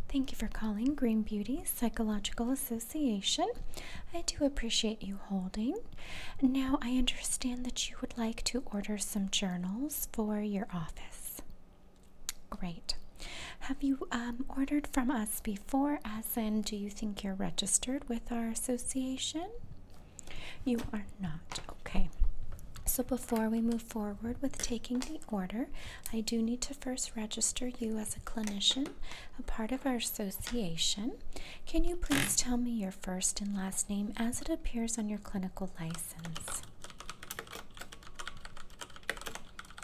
Thank you for calling Green Beauty Psychological Association. I do appreciate you holding. Now, I understand that you would like to order some journals for your office. Great. Have you ordered from us before, as in, do you think you're registered with our association? You are not. Okay. So before we move forward with taking the order, I do need to first register you as a clinician, a part of our association. Can you please tell me your first and last name as it appears on your clinical license?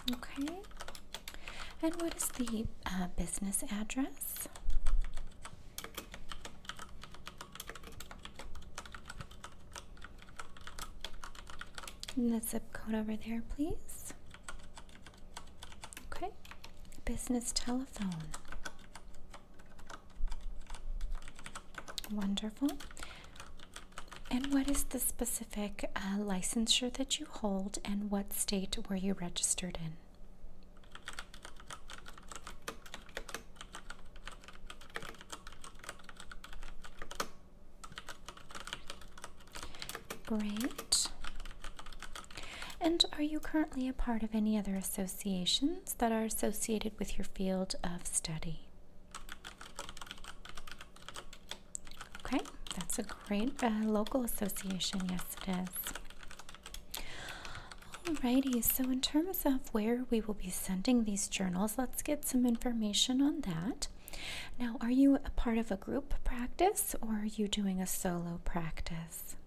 Okay. And what is the business address? And the zip code over there, please. Okay. Business telephone. Wonderful. And what is the specific licensure that you hold, and what state were you registered in? Great. And are you currently a part of any other associations that are associated with your field of study? Okay, that's a great local association. Yes, it is. Alrighty, so in terms of where we will be sending these journals, let's get some information on that. Now, are you a part of a group practice, or are you doing a solo practice?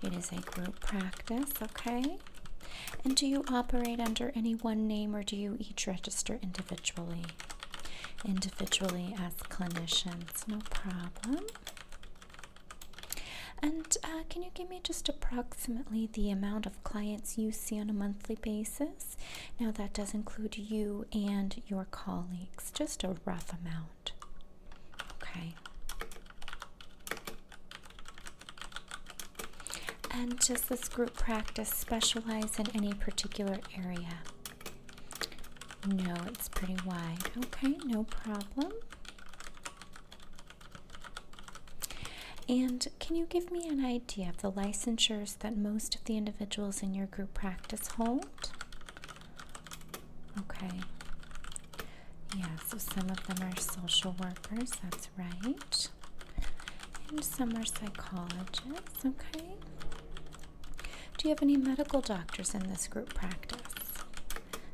It is a group practice, okay. And do you operate under any one name, or do you each register individually? Individually as clinicians, no problem. And can you give me just approximately the amount of clients you see on a monthly basis? Now that does include you and your colleagues, just a rough amount. Okay. And does this group practice specialize in any particular area? No, it's pretty wide. Okay, no problem. And can you give me an idea of the licensures that most of the individuals in your group practice hold? Okay. Yeah, so some of them are social workers, that's right. And some are psychologists, okay. Do you have any medical doctors in this group practice?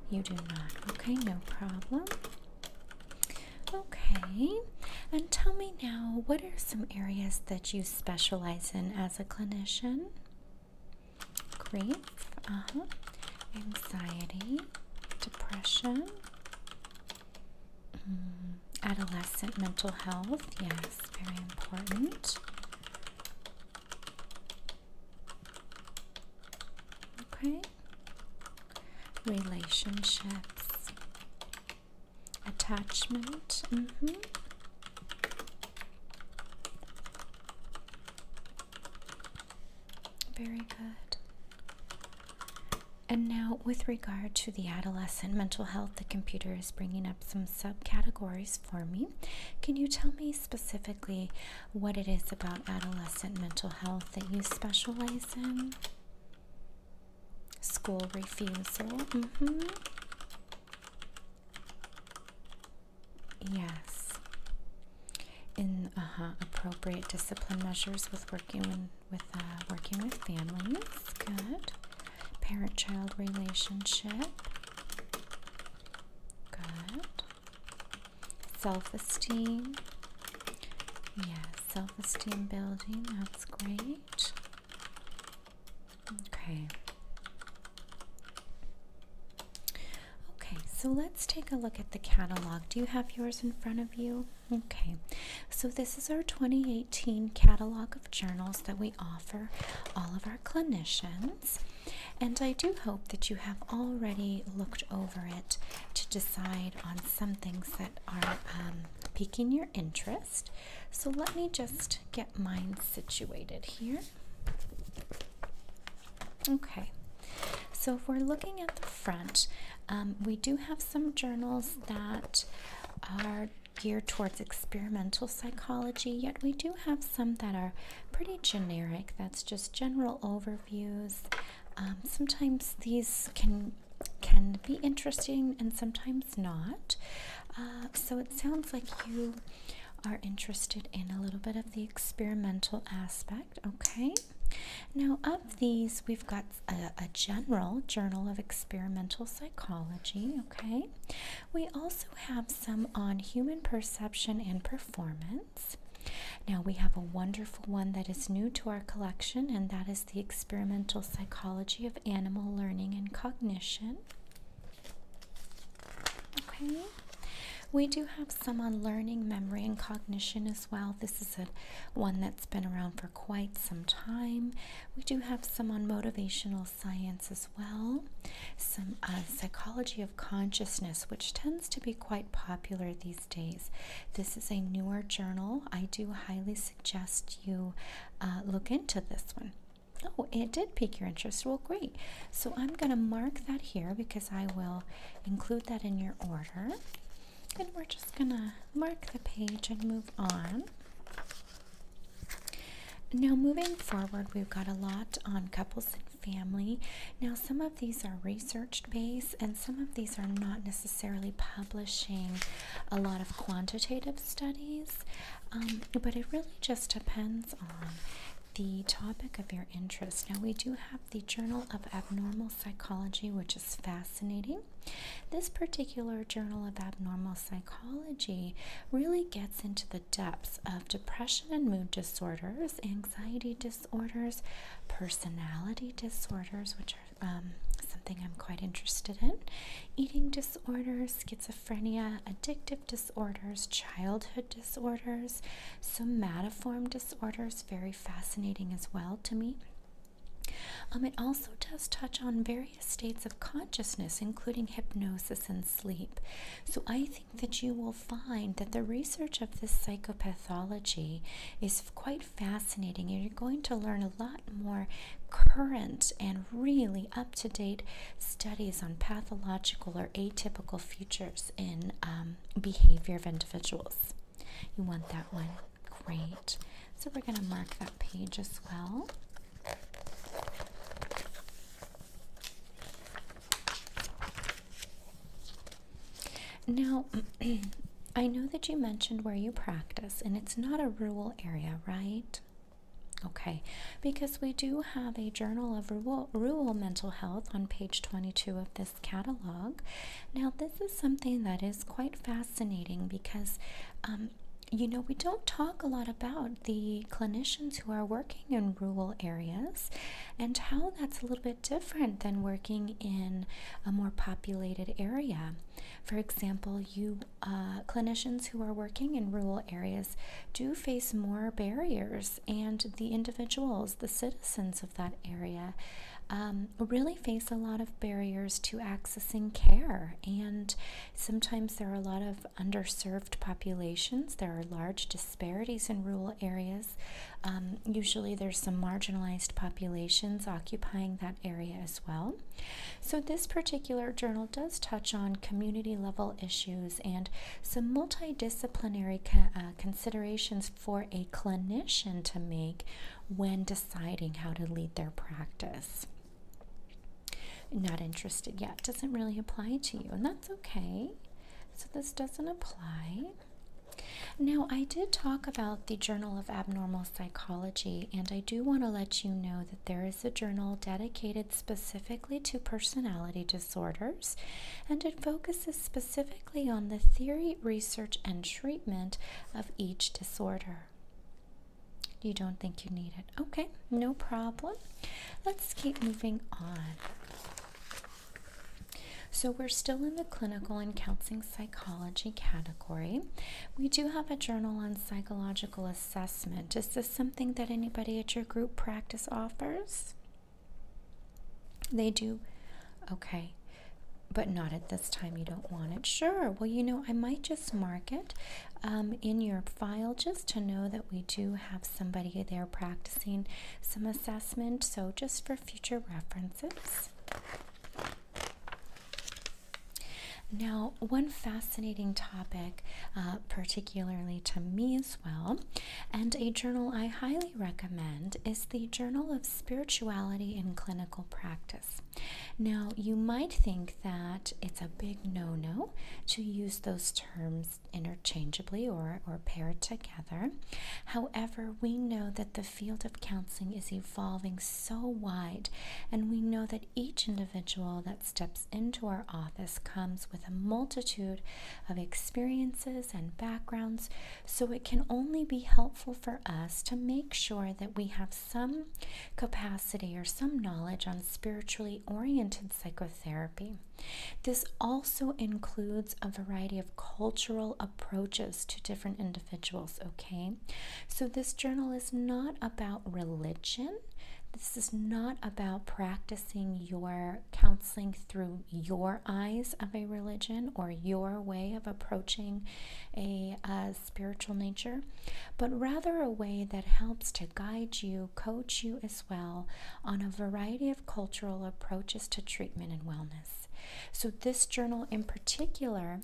You do not. Okay, no problem. Okay, and tell me now, what are some areas that you specialize in as a clinician? Grief, anxiety, depression, adolescent mental health, yes, very important. Okay. Relationships, attachment, very good. And now, with regard to the adolescent mental health, the computer is bringing up some subcategories for me. Can you tell me specifically what it is about adolescent mental health that you specialize in? School refusal. Yes. In appropriate discipline measures with working with families. Good. Parent-child relationship. Good. Self-esteem. Yes, self-esteem building. That's great. Okay. So let's take a look at the catalog. Do you have yours in front of you? Okay, so this is our 2018 catalog of journals that we offer all of our clinicians. And I do hope that you have already looked over it to decide on some things that are piquing your interest. So let me just get mine situated here. Okay. So if we're looking at the front, we do have some journals that are geared towards experimental psychology, yet we do have some that are pretty generic. That's just general overviews. Sometimes these can be interesting and sometimes not. So it sounds like you are interested in a little bit of the experimental aspect, okay? Now, of these, we've got a general journal of experimental psychology, okay? We also have some on human perception and performance. Now, we have a wonderful one that is new to our collection, and that is the experimental psychology of animal learning and cognition. Okay. We do have some on learning, memory, and cognition as well. This is one that's been around for quite some time. We do have some on motivational science as well. Some psychology of consciousness, which tends to be quite popular these days. This is a newer journal. I do highly suggest you look into this one. Oh, it did pique your interest. Well, great. So I'm going to mark that here because I will include that in your order. And we're just going to mark the page and move on. Now, moving forward, we've got a lot on couples and family. Now, some of these are research-based, and some of these are not necessarily publishing a lot of quantitative studies, but it really just depends on the topic of your interest. Now, we do have the Journal of Abnormal Psychology, which is fascinating. This particular Journal of Abnormal Psychology really gets into the depths of depression and mood disorders, anxiety disorders, personality disorders, which are something I'm quite interested in, eating disorders, schizophrenia, addictive disorders, childhood disorders, somatoform disorders, very fascinating as well to me. It also does touch on various states of consciousness, including hypnosis and sleep. So I think that you will find that the research of this psychopathology is quite fascinating, and you're going to learn a lot more current and really up-to-date studies on pathological or atypical features in behavior of individuals. You want that one? Great. So we're going to mark that page as well. Now, I know that you mentioned where you practice, and it's not a rural area, right? Okay, because we do have a Journal of Rural Mental Health on page 22 of this catalog. Now, this is something that is quite fascinating because you know, we don't talk a lot about the clinicians who are working in rural areas and how that's a little bit different than working in a more populated area. For example, clinicians who are working in rural areas do face more barriers, and the individuals, the citizens of that area, really face a lot of barriers to accessing care, and sometimes there are a lot of underserved populations. There are large disparities in rural areas. Usually there's some marginalized populations occupying that area as well. So this particular journal does touch on community level issues and some multidisciplinary considerations for a clinician to make when deciding how to lead their practice. Not interested yet. Doesn't really apply to you, and that's okay. So this doesn't apply. Now, I did talk about the Journal of Abnormal Psychology, and I do want to let you know that there is a journal dedicated specifically to personality disorders, and it focuses specifically on the theory, research, and treatment of each disorder. You don't think you need it? Okay, no problem. Let's keep moving on. So we're still in the clinical and counseling psychology category. We do have a journal on psychological assessment. Is this something that anybody at your group practice offers? They do? Okay. But not at this time. You don't want it? Sure. Well, you know, I might just mark it in your file just to know that we do have somebody there practicing some assessment. So just for future references. Now, one fascinating topic, particularly to me as well, and a journal I highly recommend, is the Journal of Spirituality in Clinical Practice. Now, you might think that it's a big no-no to use those terms interchangeably or paired together. However, we know that the field of counseling is evolving so wide, and we know that each individual that steps into our office comes with a multitude of experiences and backgrounds, so it can only be helpful for us to make sure that we have some capacity or some knowledge on spiritually oriented psychotherapy. This also includes a variety of cultural approaches to different individuals, okay? So this journal is not about religion. This is not about practicing your counseling through your eyes of a religion or your way of approaching a spiritual nature, but rather a way that helps to guide you, coach you as well on a variety of cultural approaches to treatment and wellness. So this journal in particular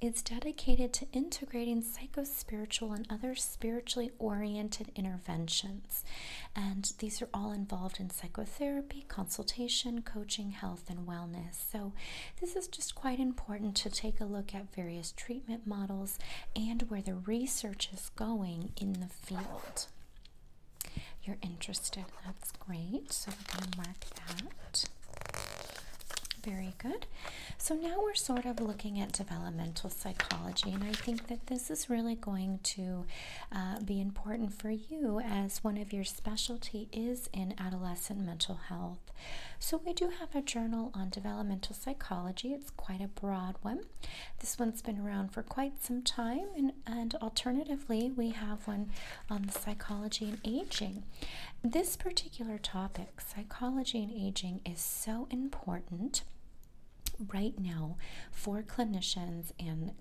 is dedicated to integrating psychospiritual and other spiritually oriented interventions. And these are all involved in psychotherapy, consultation, coaching, health, and wellness. So this is just quite important to take a look at various treatment models and where the research is going in the field. You're interested, that's great. So we're going to mark that. Very good. So now we're sort of looking at developmental psychology, and I think that this is really going to be important for you as one of your specialty is in adolescent mental health. So we do have a journal on developmental psychology. It's quite a broad one. This one's been around for quite some time, and alternatively, we have one on the psychology and aging. This particular topic, psychology and aging, is so important right now for clinicians in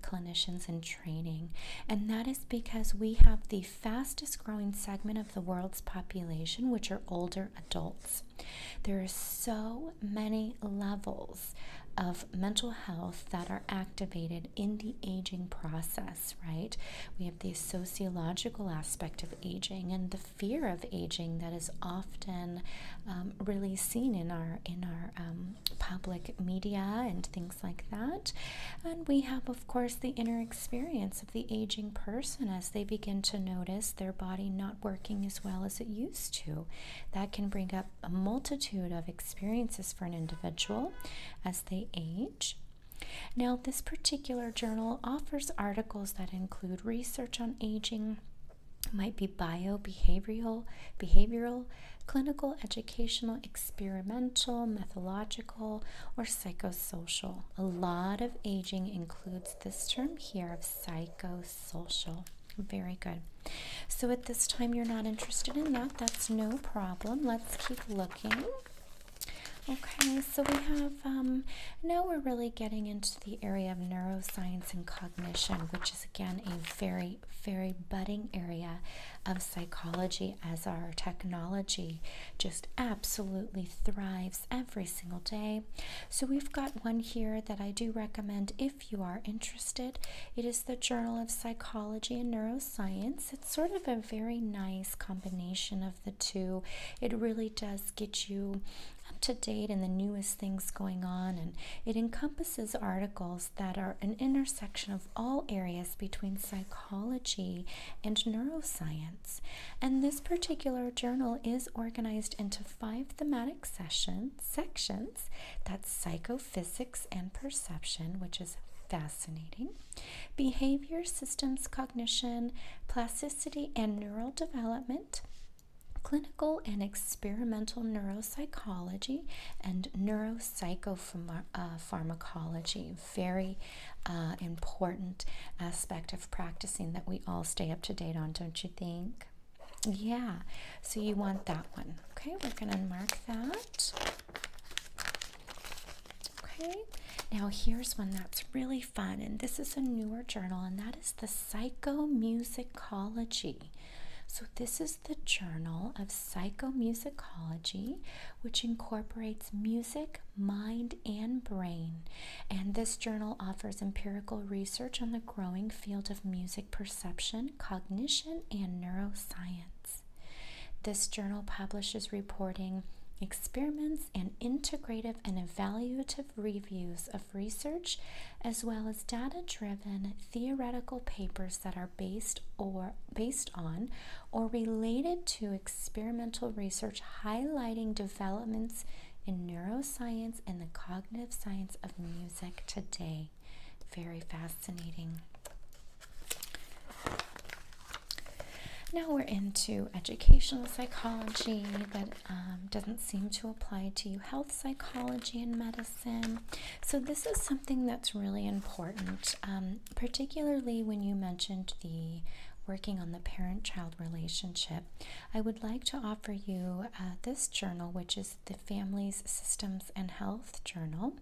training, and that is because we have the fastest growing segment of the world's population, which are older adults. There are so many levels of mental health that are activated in the aging process, right? We have the sociological aspect of aging and the fear of aging that is often really seen in our public media and things like that. And we have, of course, the inner experience of the aging person as they begin to notice their body not working as well as it used to. That can bring up a multitude of experiences for an individual as they age. Now, this particular journal offers articles that include research on aging, might be behavioral, clinical, educational, experimental, methodological, or psychosocial. A lot of aging includes this term here of psychosocial. Very good. So at this time you're not interested in that. That's no problem. Let's keep looking. Okay, so we have, now we're really getting into the area of neuroscience and cognition, which is again a very, very budding area of psychology as our technology just absolutely thrives every single day. So we've got one here that I do recommend if you are interested. It is the Journal of Psychology and Neuroscience. It's sort of a very nice combination of the two. It really does get you up to date in the newest things going on, and it encompasses articles that are an intersection of all areas between psychology and neuroscience. And this particular journal is organized into 5 thematic sections. That's psychophysics and perception, which is fascinating. Behavior, systems, cognition, plasticity, and neural development. Clinical and experimental neuropsychology, and neuropsychopharmacology. Very important aspect of practicing that we all stay up to date on, don't you think? Yeah, so you want that one. Okay, we're going to mark that. Okay, now here's one that's really fun, and this is a newer journal, and that is the Psychomusicology. So this is the Journal of Psychomusicology, which incorporates music, mind, and brain. And this journal offers empirical research on the growing field of music perception, cognition, and neuroscience. This journal publishes reporting, experiments, and integrative and evaluative reviews of research, as well as data-driven theoretical papers that are based on or related to experimental research, highlighting developments in neuroscience and the cognitive science of music today. Very fascinating. Now we're into educational psychology that doesn't seem to apply to you, health psychology and medicine. So this is something that's really important, particularly when you mentioned the working on the parent-child relationship. I would like to offer you this journal, which is the Families, Systems, and Health Journal.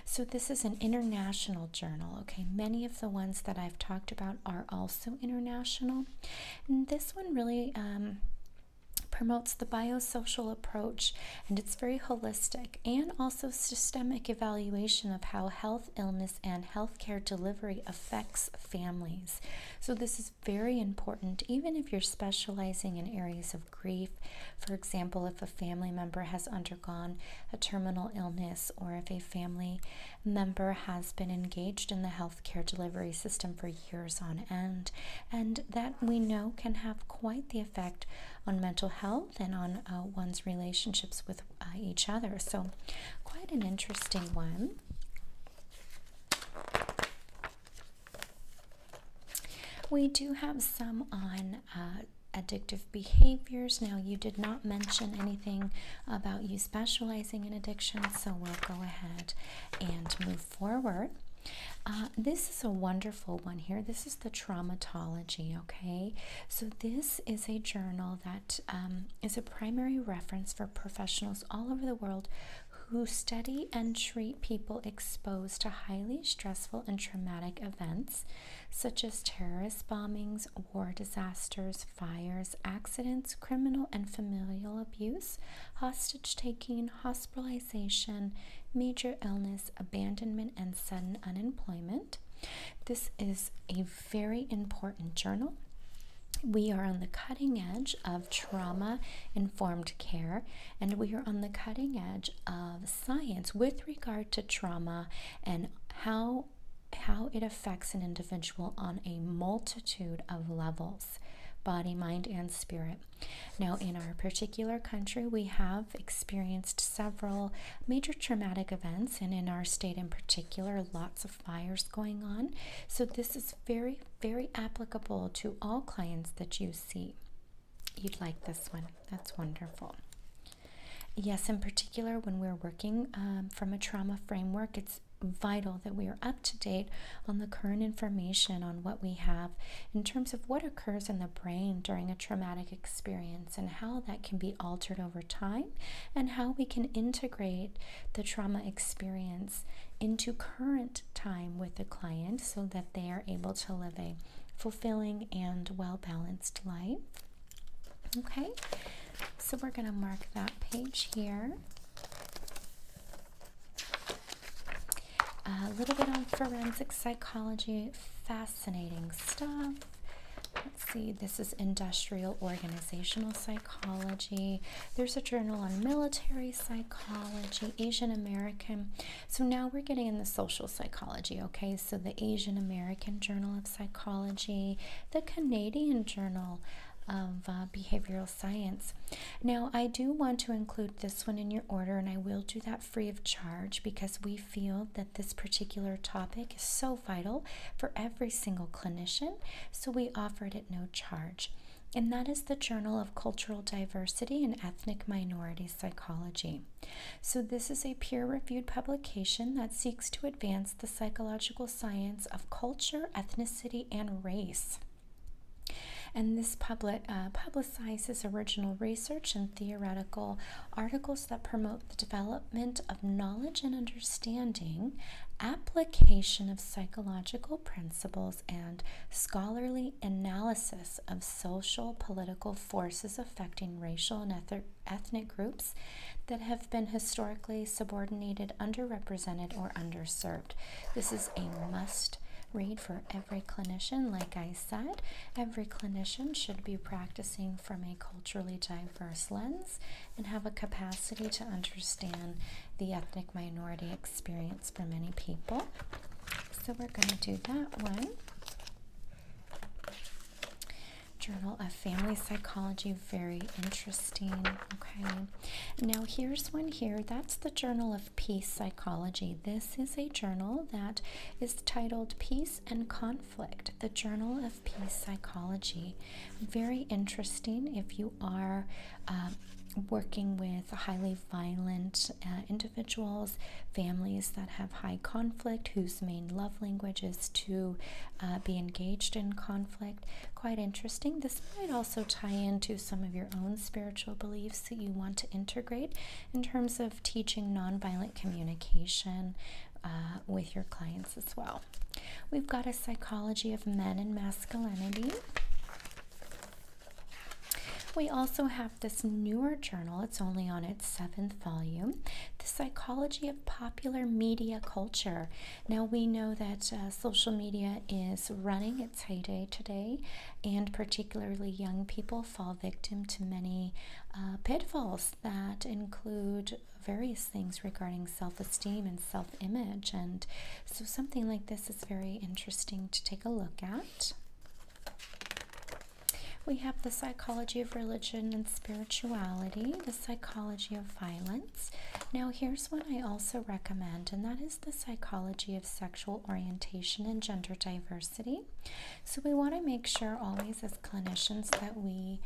So this is an international journal, okay? Many of the ones that I've talked about are also international. And this one really promotes the biosocial approach, and it's very holistic, and also systemic evaluation of how health, illness, and healthcare delivery affects families. So this is very important, even if you're specializing in areas of grief. For example, if a family member has undergone a terminal illness, or if a family member has been engaged in the healthcare delivery system for years on end, and that we know can have quite the effect on mental health and on one's relationships with each other. So quite an interesting one. We do have some on addictive behaviors. Now, you did not mention anything about you specializing in addiction, so we'll go ahead and move forward. This is a wonderful one here. This is the Traumatology, okay? So this is a journal that is a primary reference for professionals all over the world who study and treat people exposed to highly stressful and traumatic events, such as terrorist bombings, war disasters, fires, accidents, criminal and familial abuse, hostage-taking, hospitalization, major illness, abandonment, and sudden unemployment. This is a very important journal. We are on the cutting edge of trauma-informed care, and we are on the cutting edge of science with regard to trauma and how it affects an individual on a multitude of levels. Body, mind, and spirit. Now, in our particular country, we have experienced several major traumatic events, and in our state in particular, lots of fires going on. So this is very, very applicable to all clients that you see. You'd like this one. That's wonderful. Yes, in particular, when we're working from a trauma framework, it's vital that we are up to date on the current information on what we have in terms of what occurs in the brain during a traumatic experience and how that can be altered over time, and how we can integrate the trauma experience into current time with the client so that they are able to live a fulfilling and well-balanced life. Okay, so we're going to mark that page here. A little bit on forensic psychology, fascinating stuff. Let's see, this is industrial organizational psychology. There's a journal on military psychology, Asian American. So now we're getting in the social psychology, okay? So the Asian American Journal of Psychology, the Canadian Journal of Behavioral Science. Now, I do want to include this one in your order, and I will do that free of charge because we feel that this particular topic is so vital for every single clinician, so we offer it at no charge. And that is the Journal of Cultural Diversity and Ethnic Minority Psychology. So this is a peer-reviewed publication that seeks to advance the psychological science of culture, ethnicity, and race. And this publicizes original research and theoretical articles that promote the development of knowledge and understanding, application of psychological principles, and scholarly analysis of social political forces affecting racial and ethnic groups that have been historically subordinated, underrepresented, or underserved. This is a must read for every clinician. Like I said, every clinician should be practicing from a culturally diverse lens and have a capacity to understand the ethnic minority experience for many people. So we're going to do that one. Journal of Family Psychology, very interesting. Okay, now here's one here. That's the Journal of Peace Psychology. This is a journal that is titled Peace and Conflict, the Journal of Peace Psychology. Very interesting if you are working with highly violent individuals, families that have high conflict, whose main love language is to be engaged in conflict. Quite interesting. This might also tie into some of your own spiritual beliefs that you want to integrate in terms of teaching nonviolent communication with your clients as well. We've got a Psychology of Men and Masculinity. We also have this newer journal. It's only on its 7th volume, The Psychology of Popular Media Culture. Now, we know that social media is running its heyday today, and particularly young people fall victim to many pitfalls that include various things regarding self-esteem and self-image. And so something like this is very interesting to take a look at. We have the Psychology of Religion and Spirituality, the Psychology of Violence. Now here's one I also recommend, and that is the Psychology of Sexual Orientation and Gender Diversity. So we want to make sure always as clinicians that we,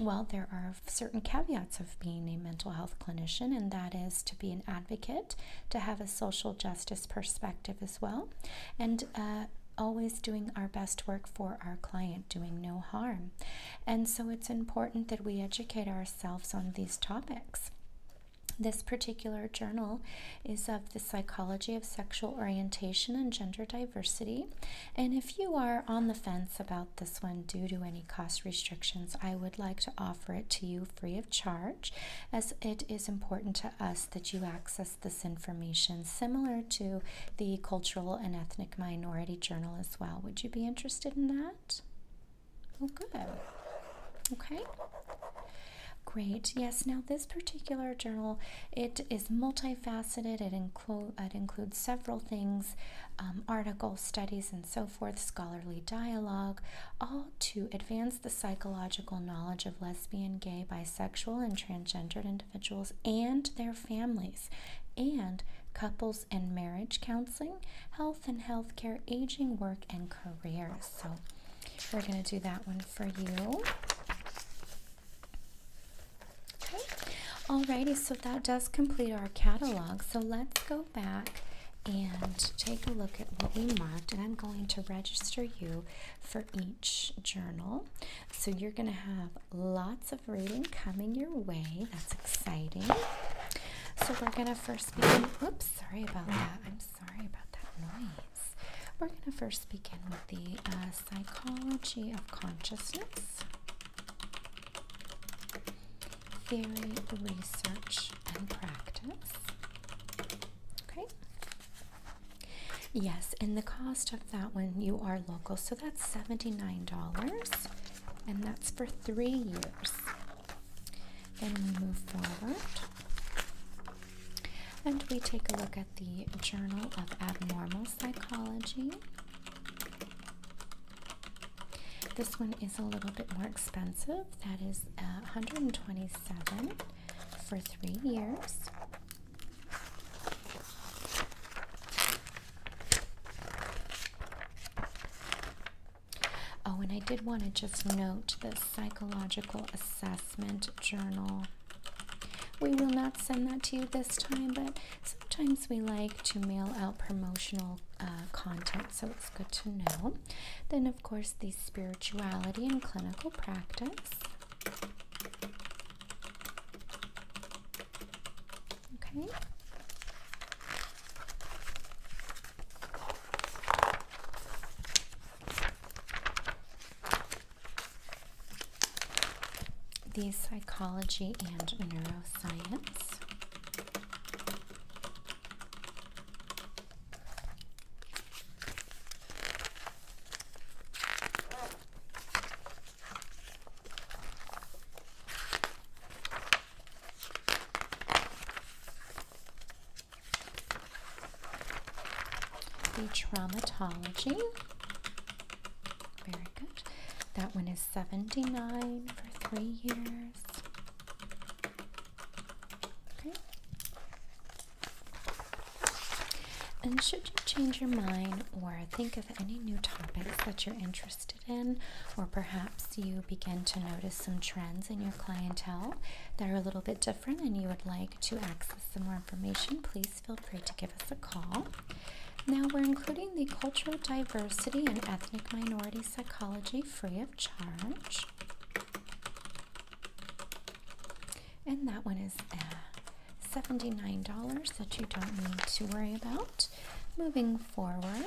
well, there are certain caveats of being a mental health clinician, and that is to be an advocate, to have a social justice perspective as well, and always doing our best work for our client, doing no harm. And so it's important that we educate ourselves on these topics. This particular journal is of the Psychology of Sexual Orientation and Gender Diversity. And if you are on the fence about this one due to any cost restrictions, I would like to offer it to you free of charge, as it is important to us that you access this information, similar to the Cultural and Ethnic Minority Journal as well. Would you be interested in that? Oh, good. Okay. Great. Yes, now this particular journal, it is multifaceted. It includes several things, articles, studies, and so forth, scholarly dialogue, all to advance the psychological knowledge of lesbian, gay, bisexual, and transgendered individuals and their families, and couples and marriage counseling, health and healthcare, aging, work, and careers. So we're going to do that one for you. Alrighty, so that does complete our catalog. So let's go back and take a look at what we marked, and I'm going to register you for each journal. So you're going to have lots of reading coming your way. That's exciting. So we're going to first begin, oops, sorry about that. I'm sorry about that noise. We're going to first begin with the Psychology of Consciousness, Theory, Research, and Practice. Okay. Yes, and the cost of that one, you are local, so that's $79, and that's for 3 years. Then we move forward, and we take a look at the Journal of Abnormal Psychology. This one is a little bit more expensive. That is $127 for 3 years. Oh, and I did want to just note the Psychological Assessment Journal. we will not send that to you this time, but sometimes we like to mail out promotional content, so it's good to know. Then, of course, the spirituality and clinical practice. Okay. The psychology and neuroscience. The traumatology. Very good. That one is $79 for 3 years. Okay. And should you change your mind or think of any new topics that you're interested in, or perhaps you begin to notice some trends in your clientele that are a little bit different and you would like to access some more information, please feel free to give us a call. Now we're including the cultural diversity and ethnic minority psychology free of charge. And that one is $79 that you don't need to worry about. Moving forward,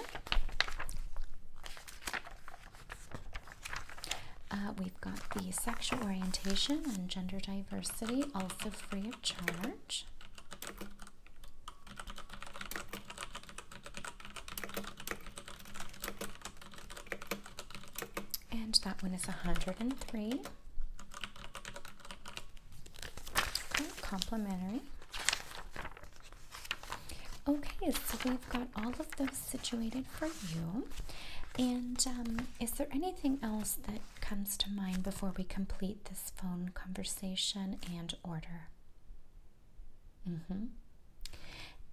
we've got the sexual orientation and gender diversity, also free of charge. And that one is $103. Okay, complimentary. Okay, so we've got all of those situated for you. And is there anything else that comes to mind before we complete this phone conversation and order?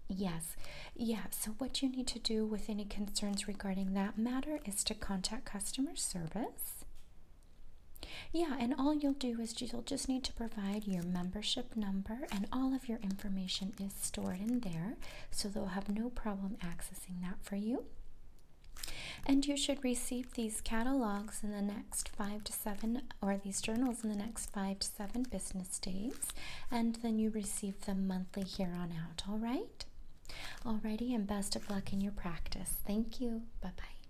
Yes. Yeah, so what you need to do with any concerns regarding that matter is to contact customer service. Yeah, and all you'll do is you'll just need to provide your membership number, and all of your information is stored in there, so they'll have no problem accessing that for you. And you should receive these catalogs in the next 5 to 7, or these journals in the next 5 to 7 business days, and then you receive them monthly here on out, all right? Alrighty, and best of luck in your practice. Thank you. Bye-bye.